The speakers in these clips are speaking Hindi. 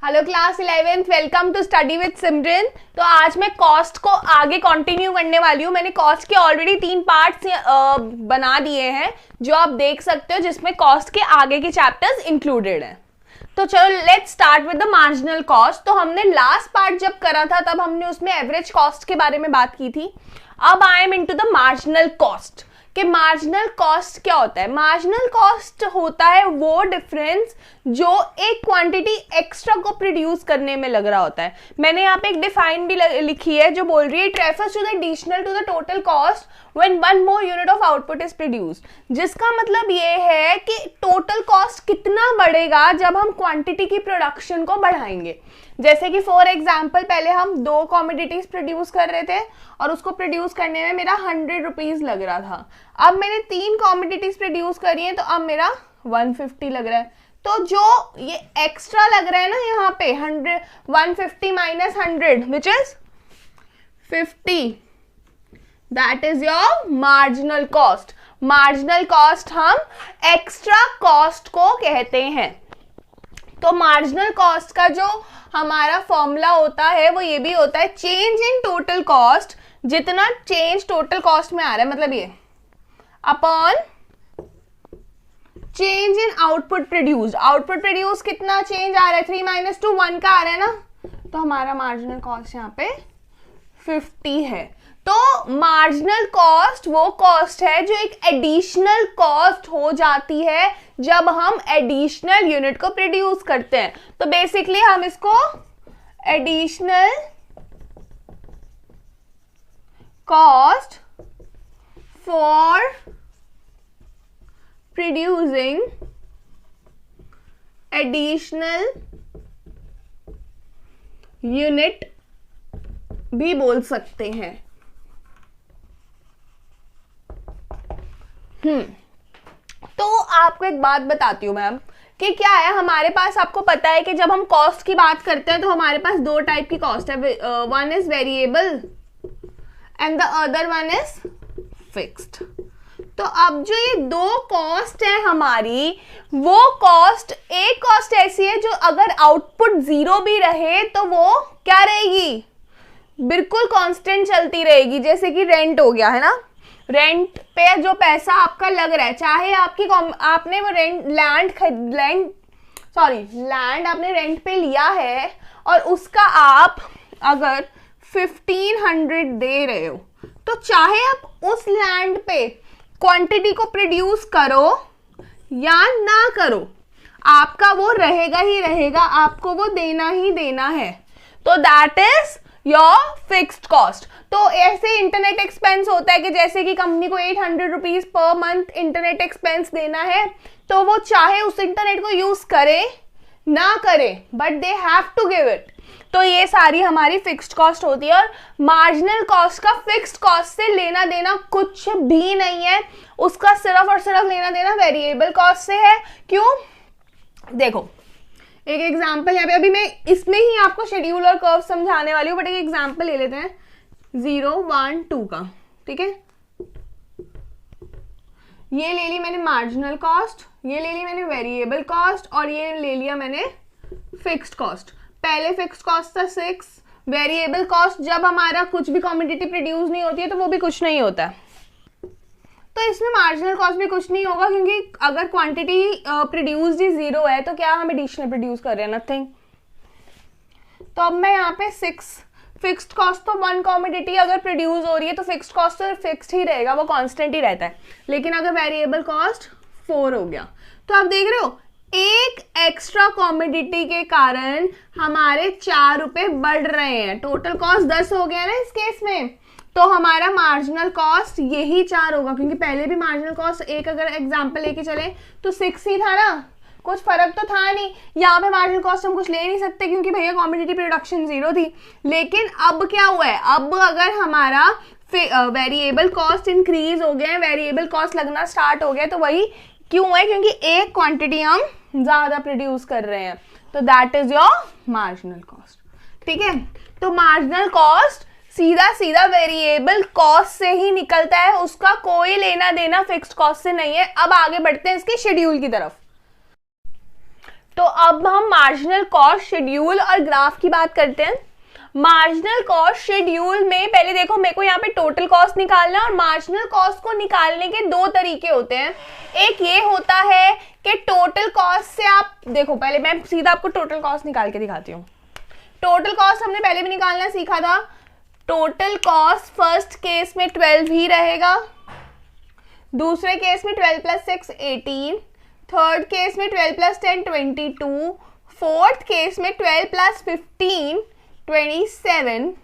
Hello class 11th, welcome to study with Simran. तो आज मैं कॉस्ट को आगे कंटिन्यू करने वाली हूँ। मैंने कॉस्ट के ऑलरेडी 3 पार्ट्स बना दिए हैं जो आप देख सकते हो, जिसमें कॉस्ट के आगे के चैप्टर्स इंक्लूडेड हैं। तो चलो let's start with the marginal cost. तो हमने लास्ट पार्ट जब करा था तब हमने उसमें एवरेज कॉस्ट के बारे में बात की थी। अब I am into the marginal cost कि मार्जिनल कॉस्ट क्या होता है। मार्जिनल कॉस्ट होता है वो डिफरेंस जो एक क्वांटिटी एक्स्ट्रा को प्रोड्यूस करने में लग रहा होता है। मैंने यहाँ पे एक डिफाइन भी लिखी है जो बोल रही है it refers to the additional to the total cost when one more unit of output is produced. जिसका मतलब ये है कि टोटल कॉस्ट कितना बढ़ेगा जब हम क्वांटिटी की प्रोडक्शन को बढ़ाएंगे। जैसे कि फॉर एग्जाम्पल पहले हम 2 कॉमोडिटीज प्रोड्यूस कर रहे थे और उसको प्रोड्यूस करने में मेरा 100 रुपीज लग रहा था। अब मैंने 3 कॉमोडिटीज प्रोड्यूस करी है तो अब मेरा 150 लग रहा है। तो जो ये एक्स्ट्रा लग रहा है ना यहाँ पे 150 minus 100 which is 50, that is your marginal cost. Marginal cost हम एक्स्ट्रा कॉस्ट को कहते हैं। तो मार्जिनल कॉस्ट का जो हमारा फॉर्मूला होता है वो ये भी होता है चेंज इन टोटल कॉस्ट, जितना चेंज टोटल कॉस्ट में आ रहा है मतलब ये upon change in output produced. Output produce कितना चेंज आ रहा है 3 माइनस 2 1 का आ रहा है ना, तो हमारा मार्जिनल कॉस्ट यहाँ पे 50 है। तो मार्जिनल कॉस्ट वो कॉस्ट है जो एक एडिशनल कॉस्ट हो जाती है जब हम एडिशनल यूनिट को प्रोड्यूस करते हैं। तो बेसिकली हम इसको additional cost for producing additional unit भी बोल सकते हैं। तो आपको एक बात बताती हूँ मैम कि क्या है हमारे पास, आपको पता है कि जब हम कॉस्ट की बात करते हैं तो हमारे पास 2 टाइप की कॉस्ट है, one is variable and the other one is fixed. तो अब जो ये 2 कॉस्ट है हमारी, वो कॉस्ट, एक कॉस्ट ऐसी है जो अगर आउटपुट 0 भी रहे तो वो क्या रहेगी, बिल्कुल कांस्टेंट चलती रहेगी। जैसे कि रेंट हो गया है ना, रेंट पे जो पैसा आपका लग रहा है, चाहे आपने वो लैंड आपने रेंट पे लिया है और उसका आप अगर 1500 दे रहे हो, तो चाहे आप उस लैंड पे क्वांटिटी को प्रोड्यूस करो या ना करो, आपका वो रहेगा ही रहेगा, आपको वो देना ही देना है। तो that is your fixed cost. तो ऐसे इंटरनेट एक्सपेंस होता है कि जैसे कि कंपनी को 800 rupees per month internet expense देना है, तो वो चाहे उस इंटरनेट को यूज करे ना करे but they have to give it. तो ये सारी हमारी फिक्स्ड कॉस्ट होती है। और मार्जिनल कॉस्ट का फिक्स्ड कॉस्ट से लेना देना कुछ भी नहीं है, उसका सिर्फ और सिर्फ लेना देना वेरिएबल कॉस्ट से है। क्यों, देखो एक एग्जाम्पल यहाँ पे, अभी मैं इसमें ही आपको शेड्यूल और कर्व समझाने वाली हूँ, बट एक एग्जाम्पल ले लेते हैं 0 1 2 का। ठीक है, ये ले ली मैंने मार्जिनल कॉस्ट, ये ले ली मैंने वेरिएबल कॉस्ट और ये ले लिया मैंने फिक्स्ड कॉस्ट। पहले फिक्स्ड कॉस्ट था 6, वेरिएबल कॉस्ट जब हमारा कुछ भी कमोडिटी प्रोड्यूस नहीं होती है तो वो भी कुछ नहीं होता है, तो इसमें मार्जिनल कॉस्ट भी कुछ नहीं होगा, क्योंकि अगर क्वांटिटी प्रोड्यूस्ड ही 0 है तो क्या हम एडिशनल प्रोड्यूस कर रहे हैं, नथिंग। तो अब मैं यहाँ पे 6 फिक्स्ड कॉस्ट, तो 1 कॉमोडिटी अगर प्रोड्यूस हो रही है तो फिक्स्ड कॉस्ट तो फिक्स्ड ही रहेगा, वो कांस्टेंट ही रहता है। लेकिन अगर वेरिएबल कॉस्ट 4 हो गया, तो आप देख रहे हो एक एक्स्ट्रा कॉमोडिटी के कारण हमारे 4 रुपए बढ़ रहे हैं। टोटल कॉस्ट 10 हो गया ना इस केस में, तो हमारा मार्जिनल कॉस्ट यही 4 होगा, क्योंकि पहले भी मार्जिनल कॉस्ट एक अगर एग्जांपल लेके चले तो 6 ही था ना, कुछ फर्क तो था नहीं। यहाँ पे मार्जिनल कॉस्ट हम कुछ ले नहीं सकते क्योंकि भैया कॉमोडिटी प्रोडक्शन 0 थी। लेकिन अब क्या हुआ है, अब अगर हमारा वेरिएबल कॉस्ट इंक्रीज हो गया है, वेरिएबल कॉस्ट लगना स्टार्ट हो गया, तो वही क्यों है, क्योंकि एक क्वांटिटी हम ज्यादा प्रोड्यूस कर रहे हैं, तो that is your marginal cost. ठीक है, तो मार्जिनल कॉस्ट सीधा सीधा वेरिएबल कॉस्ट से ही निकलता है, उसका कोई लेना देना फिक्स्ड कॉस्ट से नहीं है। अब आगे बढ़ते हैं इसके शेड्यूल की तरफ। तो अब हम मार्जिनल कॉस्ट शेड्यूल और ग्राफ की बात करते हैं। मार्जिनल कॉस्ट शेड्यूल में पहले देखो, मेरे को यहाँ पे टोटल कॉस्ट निकालना है और मार्जिनल कॉस्ट को निकालने के दो तरीके होते हैं। एक ये होता है कि टोटल कॉस्ट से आप देखो, पहले मैं सीधा आपको टोटल कॉस्ट निकाल के दिखाती हूँ। टोटल कॉस्ट हमने पहले भी निकालना सीखा था। टोटल कॉस्ट फर्स्ट केस में 12 ही रहेगा, दूसरे केस में 12 + 6 18, थर्ड केस में 12 + 10 22, फोर्थ केस में 12 + 15 27,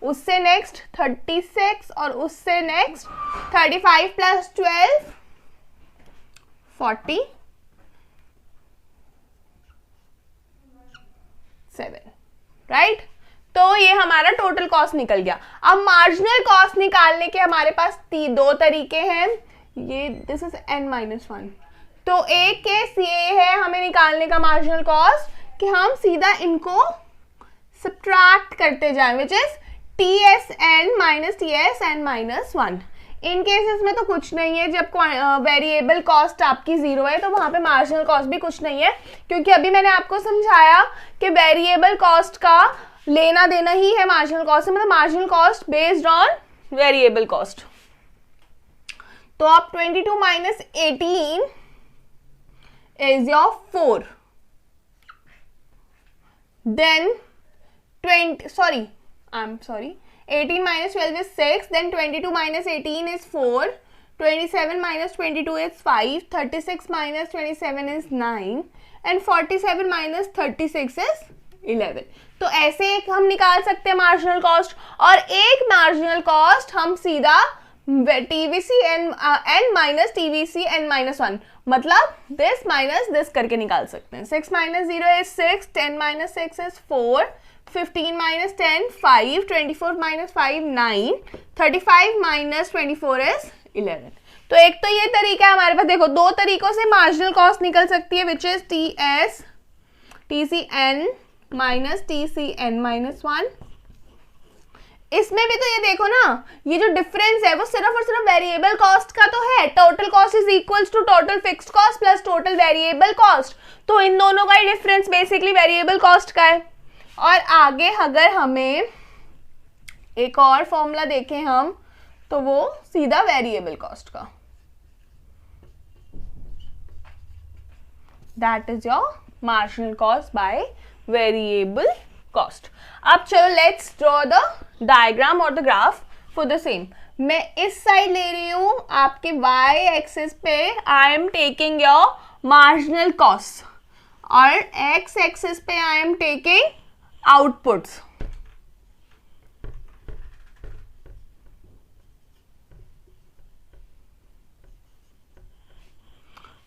उससे नेक्स्ट 36 और उससे नेक्स्ट 35 + 12 47, राइट। तो ये हमारा टोटल कॉस्ट निकल गया। अब मार्जिनल कॉस्ट निकालने के हमारे पास दो तरीके हैं। ये दिस इज n-1। तो एक केस ये है हमें निकालने का मार्जिनल कॉस्ट कि हम सीधा इनको सब्ट्रैक्ट करते जाएं, which is TSN - TSN-1। In cases में तो कुछ नहीं है, जब वेरिएबल कॉस्ट आपकी 0 है तो वहां पे मार्जिनल कॉस्ट भी कुछ नहीं है, क्योंकि अभी मैंने आपको समझाया कि वेरिएबल कॉस्ट का लेना देना ही है मार्जिनल कॉस्ट से, मतलब marginal cost based on variable cost. तो आप 22 - 18 is your 4, then 18 - 12 is 6, then 22 - 18 is 4, 27 - 22 is 5, 36 - 27 is 9 and 47 - 36 is 11। तो ऐसे एक हम निकाल सकते हैं मार्जिनल कॉस्ट, और एक मार्जिनल कॉस्ट हम सीधा TVC n - TVC n-1, मतलब दिस माइनस दिस करके निकाल सकते हैं। 6 - 0 is 6, 10 - 6 is 4, 15 - 10 5, 24 - 5 9, 35 - 24 is 11। तो एक तो ये तरीका है हमारे पास। देखो, दो तरीकों से मार्जिनल कॉस्ट निकल सकती है, विच इज TCN - TCN-1। इसमें भी तो ये देखो ना, ये जो डिफरेंस है वो सिर्फ और सिर्फ वेरिएबल कॉस्ट का तो है। Total cost is equals to total fixed cost plus total variable cost. तो इन दोनों का ही डिफरेंस बेसिकली वेरिएबल कॉस्ट का है। और आगे अगर हमें एक और फॉर्मूला देखें हम, तो वो सीधा वेरिएबल कॉस्ट का, that is your marginal cost by variable cost. अब चलो लेट्स ड्रॉ द डायग्राम और the graph for the same. मैं इस साइड ले रही हूं आपके y एक्सिस पे, I am taking your marginal cost, और x एक्सिस पे I am taking outputs.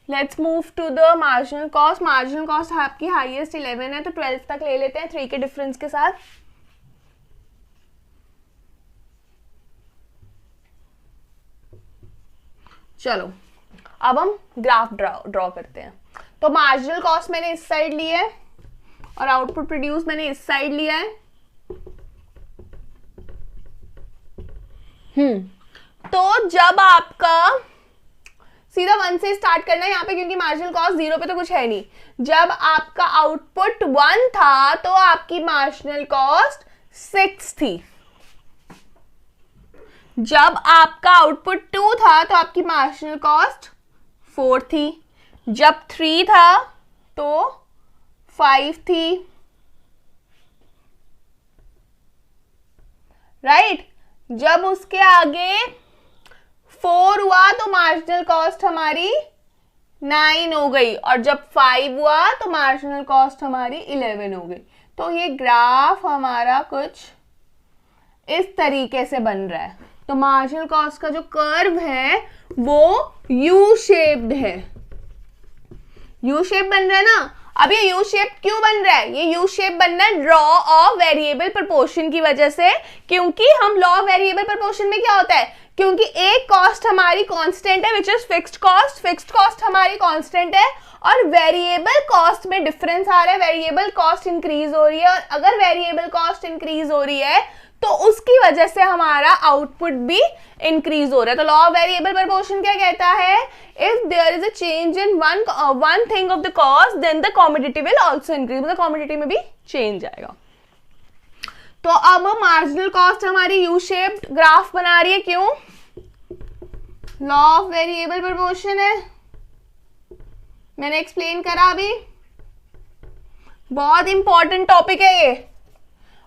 Let's move to the marginal cost. Marginal cost आपकी हाईएस्ट 11 है, तो 12 तक ले लेते हैं 3 के डिफरेंस के साथ। चलो अब हम ग्राफ ड्रॉ करते हैं। तो मार्जिनल कॉस्ट मैंने इस साइड ली है और आउटपुट प्रोड्यूस मैंने इस साइड लिया है। तो जब आपका सीधा 1 से स्टार्ट करना है यहाँ पे, क्योंकि मार्जिनल कॉस्ट 0 पे तो कुछ है नहीं। जब आपका आउटपुट 1 था तो आपकी मार्जिनल कॉस्ट 6 थी। जब आपका आउटपुट 2 था तो आपकी मार्जिनल कॉस्ट 4 थी। जब 3 था तो 5 थी, राइट। जब उसके आगे 4 हुआ तो मार्जिनल कॉस्ट हमारी 9 हो गई, और जब 5 हुआ तो मार्जिनल कॉस्ट हमारी 11 हो गई। तो ये ग्राफ हमारा कुछ इस तरीके से बन रहा है। तो मार्जिनल कॉस्ट का जो कर्व है वो यू शेप्ड है। यू शेप बन रहा है ना। अब ये यू शेप क्यों बन रहा है? ये यू शेप बन रहा है लॉ ऑफ वेरिएबल प्रोपोर्शन की वजह से, क्योंकि हम लॉ ऑफ वेरिएबल प्रोपोर्शन में क्या होता है, क्योंकि एक कॉस्ट हमारी कांस्टेंट है विच इज फिक्स्ड कॉस्ट हमारी कांस्टेंट है, और वेरिएबल कॉस्ट में डिफरेंस आ रहा है, वेरिएबल कॉस्ट इंक्रीज हो रही है, और अगर वेरिएबल कॉस्ट इंक्रीज हो रही है तो उसकी वजह से हमारा आउटपुट भी इंक्रीज हो रहा है। तो लॉ ऑफ वेरिएबल प्रोपोर्शन क्या कहता है, if there is a change in one thing of the cost then the commodity will also increase, मतलब कॉमोडिटी में भी चेंज आएगा। तो अब मार्जिनल कॉस्ट हमारी यू शेप्ड ग्राफ बना रही है, क्यों, लॉ ऑफ वेरिएबल प्रोपोर्शन है, मैंने एक्सप्लेन करा अभी, बहुत इंपॉर्टेंट टॉपिक है ये।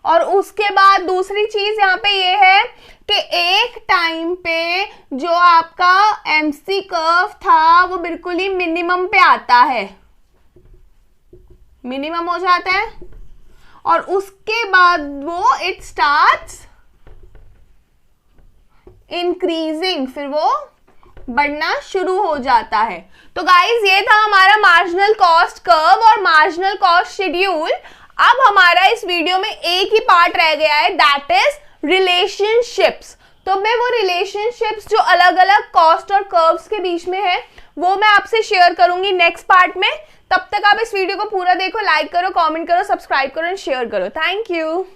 और उसके बाद दूसरी चीज यहाँ पे ये है कि एक टाइम पे जो आपका एमसी कर्व था वो बिल्कुल ही मिनिमम पे आता है, मिनिमम हो जाता है, और उसके बाद वो इट स्टार्ट्स इंक्रीजिंग, फिर वो बढ़ना शुरू हो जाता है। तो गाइज ये था हमारा मार्जिनल कॉस्ट कर्व और मार्जिनल कॉस्ट शेड्यूल। अब हमारा इस वीडियो में एक ही पार्ट रह गया है, दैट इज रिलेशनशिप्स। तो मैं वो रिलेशनशिप्स जो अलग अलग कॉस्ट और कर्व्स के बीच में है वो मैं आपसे शेयर करूंगी नेक्स्ट पार्ट में। तब तक आप इस वीडियो को पूरा देखो, लाइक करो, कमेंट करो, सब्सक्राइब करो एंड शेयर करो। Thank you.